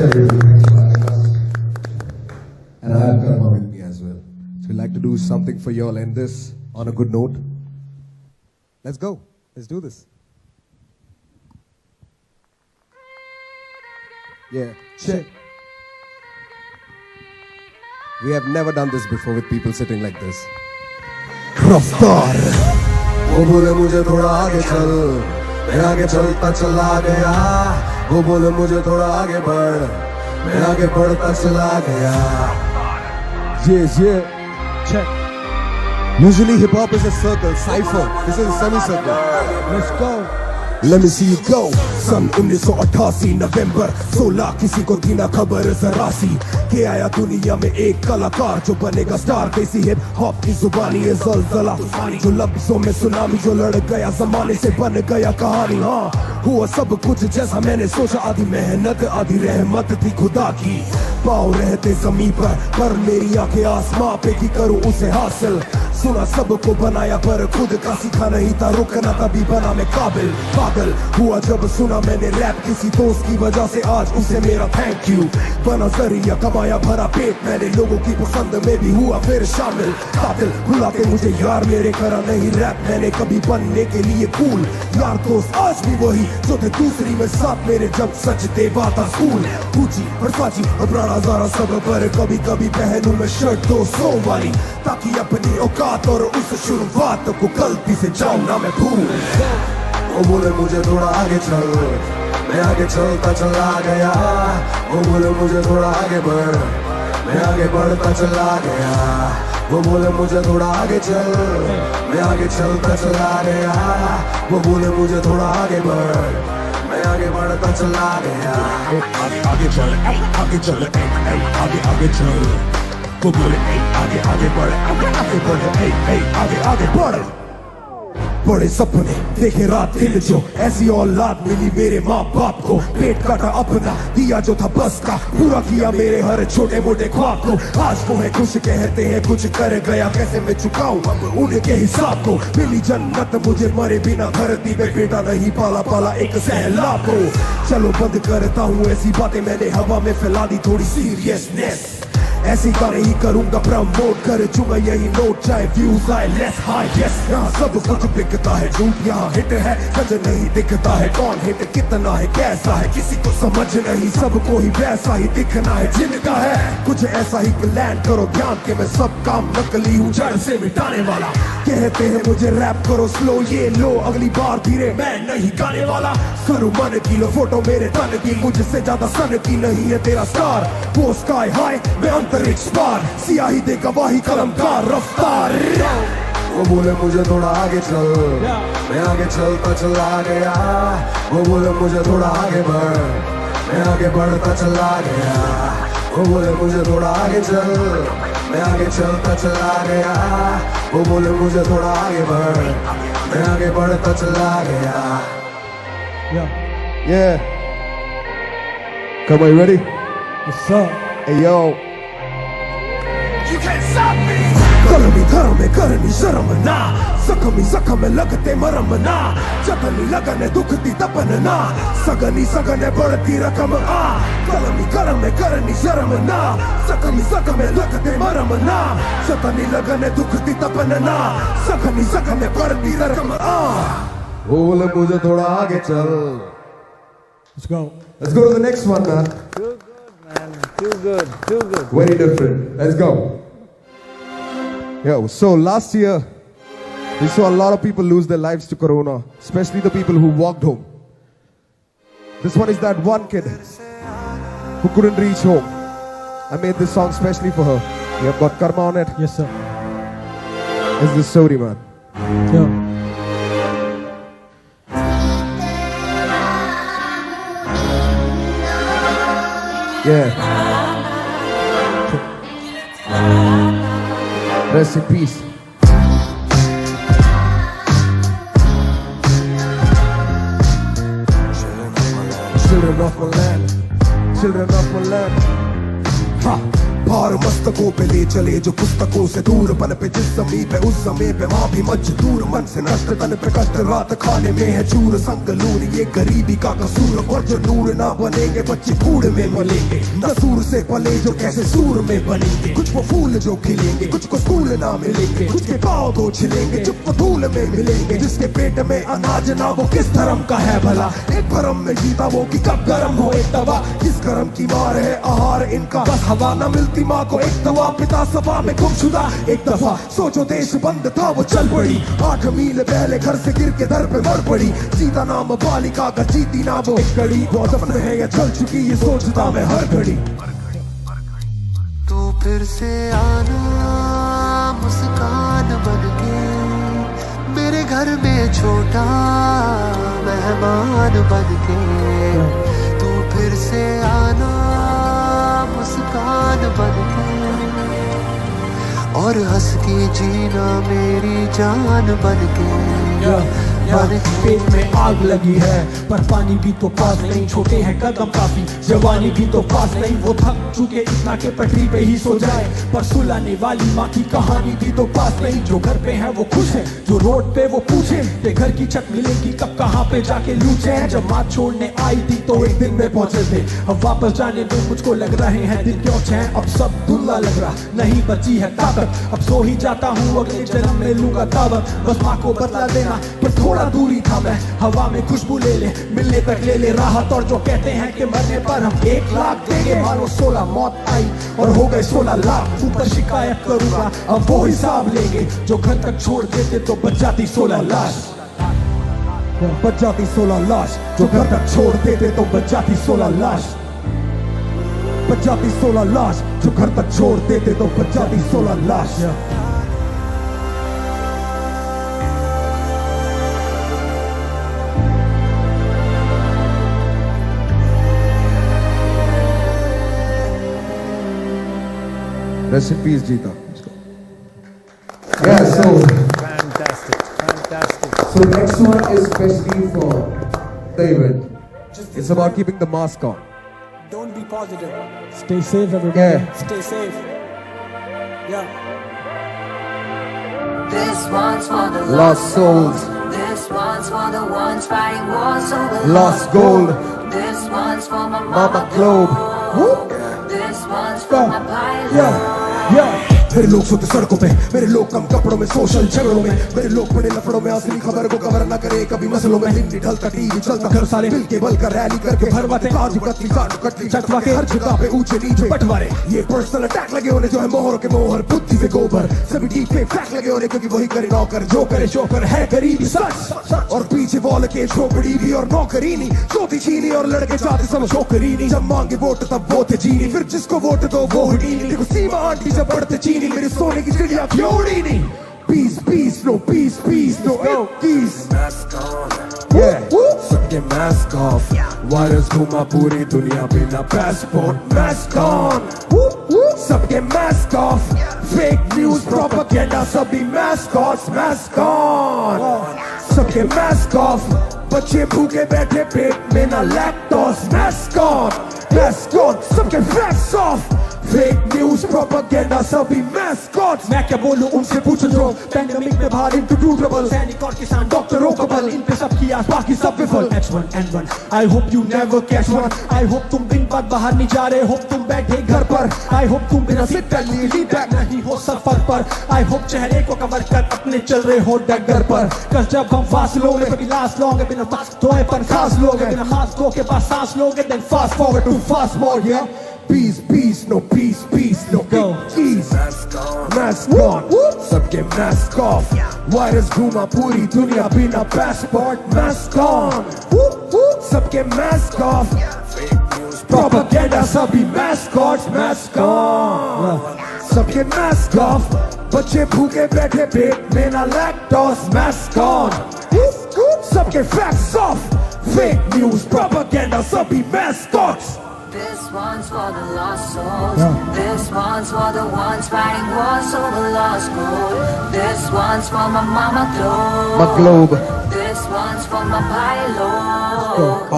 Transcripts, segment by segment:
And I have Karma with me as well. So we'd like to do something for y'all, end this on a good note. Let's go. Let's do this. Yeah, check. We have never done this before with people sitting like this. रफ्तार वो बोले मुझे थोड़ा आगे चल, मैं आगे चलता चला गया. वो बोले मुझे थोड़ा आगे बढ़, मैं आगे बढ़ता चला गया. Yeah. Check. Usually hip hop is a circle, cipher. This is a semicircle. Let's go. Let me see you go. सन 1988 नवंबर 16 किसी को थी ना खबर जरा सी के आया दुनिया में एक कलाकार जो बनेगा स्टार. देसी हिप हॉप की जुबानी है ज़लज़ला, जो लफ्जों में सुनामी, जो लड़ गया जमाने से बन गया कहानी. हाँ हुआ सब कुछ जैसा मैंने सोचा, आधी मेहनत आधी रहमत थी खुदा की. पाँव रहते जमीन पर मेरी आंखें आसमां पे की करूं उसे हासिल. सुना सबको बनाया पर खुद का सीखा नहीं था, रुकना तभी बना मैं काबिल. पागल हुआ जब सुना मैंने रैप किसी दोस्त की वजह से, आज उसे मेरा थैंक यू. बना जरिया कमाया भरा पेट, मैंने लोगों की पसंद में भी हुआ फिर शामिल. कातिल बुलाते मुझे यार मेरे, करा नहीं रैप मैंने कभी बनने के लिए कूल. यार दोस्त आज भी वही जो थे दूसरी में साथ मेरे, जब सच दे बात स्कूल. पूछी वर्साची और ब्रांड ज़ारा सब पर कभी कभी पहनूं मैं शर्ट 200 वाली, ताकि अपनी औकात और उस शुरुआत को गलती से जाऊं ना मैं भूल. वो बोले मुझे थोड़ा आगे चल, मैं आगे चलता चला गया. वो बोले मुझे थोड़ा आगे बढ़, मैं आगे बढ़ता चला गया. वो बोले मुझे थोड़ा आगे चल, मैं आगे चलता चला गया. वो बोले मुझे थोड़ा आगे बढ़, मैं आगे बढ़ता चला गया. आगे बढ़, आगे चल, आगे चल. वो बोले आगे बढ़, आगे बढ़, आगे बढ़. बड़े सपने देखे रात दिन, जो ऐसी औलाद मिली मेरे माँ बाप को. पेट काटा अपना, दिया जो था बस का, पूरा किया मेरे हर छोटे मोटे ख्वाब को. आज वो है खुश कहते हैं कुछ कर गया, कैसे मैं चुकाऊं अब उनके हिसाब को. मिली जन्नत मुझे मरे बिना धरती में, बेटा नहीं पाला पाला एक सैलाब को. चलो बंद करता हूँ ऐसी बातें, मैंने हवा में फैला दी थोड़ी सीरियसनेस. ऐसी गाने ही करूंगा प्रमोट, कर चुका यही नोट, चाहे व्यूज आए लेस हाई. यस यहाँ सब कुछ बिकता है, झूठ यहाँ हिट है, सच नहीं दिखता है. कौन हिट कितना है कैसा है किसी को समझ नहीं, सबको ही वैसा ही दिखना है जिनका है. कुछ ऐसा ही प्लान करो ध्यान के, मैं सब काम नकली हूँ जड़ से मिटाने वाला. कहते हैं मुझे रैप करो स्लो, ये लो अगली बार धीरे मैं नहीं गाने वाला. करूँ मन की लो फोटो मेरे तन की, मुझसे ज्यादा सन की नहीं है तेरा स्टार. वो स्काई हाई मैं अंतरिक्ष पार, सियाही दे गवाही कलमकार रफ्तार. वो बोले मुझे थोड़ा आगे चल, मैं आगे चलता चला गया. वो बोले मुझे थोड़ा आगे बढ़, मैं आगे बढ़ता चला गया. वो बोले मुझे थोड़ा आगे चल, मैं आगे चलता चला गया. वो बोले मुझे थोड़ा आगे बढ़, मैं आगे बढ़ता चला गया. Yeah. Come on, you ready? What's up? Hey yo. You can't stop me. कलमी धर्म में करनी शर्म ना, जख्मी जख्म में लगते मरम ना. जतनी लगने दुखती तपन ना, सगनी सगने बढ़ती रकम आ. कलमी कर्म में करनी शर्म ना, जख्मी जख्म में लगते मरम ना. जतनी लगने दुखती तपन ना, सगनी सगने बढ़ती रकम आ. बोले मुझे थोड़ा आगे चल. Let's go. Let's go to the next one, man. Too good, man. Too good. Too good. Very different. Let's go. Yo, so last year, we saw a lot of people lose their lives to Corona, especially the people who walked home. This one is that one kid who couldn't reach home. I made this song specially for her. You have got Karma on it. Yes, sir. It's the story, man. Yo. Yeah. Rest in peace. Children of my land. Children of my land. Ha. भार मस्तकों पे ले चले जो पुस्तकों से दूर, बन पे जिस जमी पे उस समय पे वहाँ भी मजदूर, मन से नष्ट तन पे कष्ट, रात खाने में है चूर, संगलूर ये गरीबी का कसूर, और जो नूर ना बनेंगे बच्चे कूड़ में मिलेंगे, नसूर से पले जो कैसे सूर में बनेंगे, कुछ वो फूल जो खिलेंगे, कुछ को स्कूल ना मिलेंगे, कुछ के पाँव तो छिलेंगे, चुप वो धूल में मिलेंगे, जिसके पेट में अनाज ना वो किस धर्म का है भला, एक भरम में जीता वो कि कब गरम हो एक दवा, किस गरम की मार है आहार इनका, बस हवा न मिलती माँ को एक दवा, पिता सभा में गुमशुदा एक दफा, सोचो देश बंद था वो चल पड़ी, 8 मील पहले घर से गिर के दर पे मर पड़ी, सीता नाम बालिका का जीती ना वो एक घड़ी, वो सपने है या चल चुकी ये सोचता मैं हर घड़ी। तू फिर से आना मुस्कान बनके, मेरे घर में छोटा मेहमान बनके, तू फिर से आना मुस्कान बनके, और हंस के जीना मेरी जान बनके। पेट में आग लगी है पर पानी भी तो पास नहीं, छोटे हैं कदम काफी जवानी भी तो पास नहीं, वो थक चुके इतना के पटरी पे ही सो जाए, पर सुलाने वाली माँ की कहानी भी तो पास नहीं, जो घर पे है वो खुश है, जो रोड पे वो पूछे कि घर की छत मिलेगी कब कहाँ पे जाके लूटे, जब माँ छोड़ने आई थी तो एक दिन में पहुंचे थे, अब वापस जाने में मुझको लग रहे हैं दिन क्यों छे, अब सब दुल्ला लग रहा नहीं बची है ताकत, अब सो ही जाता हूँ अगले जन्म में लूंगा दावत, बस माँ को बदला देना पर थोड़ा दूरी था मैं, हवा में खुशबू ले ले मिलने तक ले ले राहत, और जो कहते हैं कि मरने पर हम 1 लाख देंगे, मानो 16 मौत आई और हो गए 16 लाख, ऊपर शिकायत करूंगा अब वो हिसाब लेंगे, जो घर तक छोड़ देते तो बच जाती 16 लाश, बच जाती 16 लाश, जो घर तक छोड़ देते तो बच जाती 16 लाश, बच जाती 16 लाश, जो घर तक छोड़ देते तो बच जाती 16 लाश। Rest in peace, Jeeta. Yeah, so Fantastic, fantastic. so next one is especially for David. It's about keeping the mask on. Don't be positive. Stay safe everybody. Yeah. Stay safe. Yeah. This one's for the Lost souls. This one's for the ones fighting wars over Lost gold. This one's for my Mama Globe. Whoop. This one's for my pilot. Yeah. मेरे लोग सोते सड़कों पे, मेरे लोग कम कपड़ों में, social झगड़ों में, मेरे लोग बड़े लफड़ों में, असली खबर को कवर न करे कभी मसलों में, हिंदी ढलता टीवी चलता घर सारे मिल के बल कर रैली करके भरवाते, काजू कतली काटू कटली चटवा के हर जगह पे ऊंचे नीचे बंटवारे, ये पर्सनल अटैक लगे होने जो है मोहर के मोहर, बुद्धि पे गोबर, सभी डीप पे फैक लगे होने क्योंकि वही करे नौकर, जो करे शोकर है गरीबी सच, और पीछे वॉल के झोपड़ी भी और नौकरी नहीं, सोती छीनी और लड़के चाहते सब छोकरी नहीं, जब मांगे वोट तब वो थे जीनी, फिर जिसको वोट दो वो हटीनी, देखो सीमा आंटी जब बढ़ते चीनी, मेरे सोने की चिड़िया क्यों उड़ी नहीं, peace peace no peace peace no peace, सबके मास्क ऑफ, वायरस घुमा पूरी दुनिया बिना पासपोर्ट, मास्क ऑन, सबके mask off, fake news propaganda सभी मास्कॉट्स, मास्क ऑन, सबके मास्क ऑफ, बच्चे भूखे बैठे पेट में ना lactose, mask on, mask on, सबके facts off, fake news propaganda सभी मैस्कॉट्स, मैं क्या बोलूं उनसे पूछो जो पैंडेमिक में बाहर इनटू टू ट्रबल, सैनिक और किसान डॉक्टरों का बल, इन पे सब किया बाकी सब विफल, H1N1 I hope you never catch one, I hope तुम दिन बाद बाहर नहीं जा रहे, hope तुम बैठे घर पर, I hope तुम बिना सिट बैक लीव बैक नहीं हो सफर पर, I hope चेहरे को कवर कर अपने चल रहे हो डगर पर, कल जब हम फासलों में कभी लास्ट लोगे बिना मास्क धोए पर खास लोगे, बिना मास्क धो के पास सांस लोगे, then fast forward to fast mode, yeah. Peace, peace, no peace, peace, no peace. Mask on, सबके mask off. वायरस घूमा पूरी दुनिया बिना passport, mask on. सबके mask off. Propaganda सभी mascots, mask on. सबके mask off. बच्चे भूखे बैठे पेट में ना lactose, mask on. सबके facts off. Fake news, propaganda सभी mascots. This one's for the lost souls. This one's for the ones fighting wars over lost gold. This one's for my mama globe. My globe. This one's for my pilot.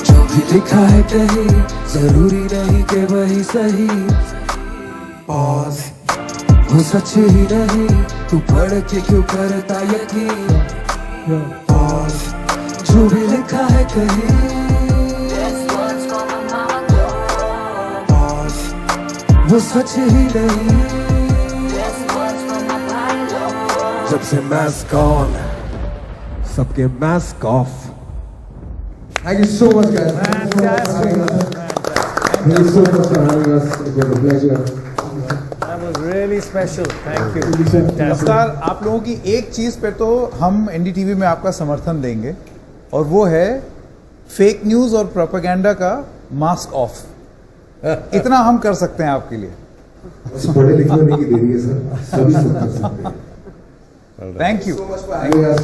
जो भी लिखा है कहीं जरूरी नहीं कि वही सही, पॉज वो सच ही नहीं तू पढ़ के क्यों करता यकीन पॉज जो भी लिखा है कहीं This one's for my mama glow. Pause वो सच ही नहीं This one's for my body low. जब से mask on, सबके mask off. Thank you so much, guys. Thank you so much for having us. Thank you so much for having us. It was a pleasure. That was really special. Thank you. Fantastic. अफ्तार, आप लोगों की एक चीज पे तो हम NDTV में आपका समर्थन देंगे और वो है फेक न्यूज और प्रोपेगेंडा का मास्क ऑफ। इतना हम कर सकते हैं आपके लिए। बस पढ़े लिखने की देरी है सर, सभी सब कर सकते हैं। Thank you. Having us.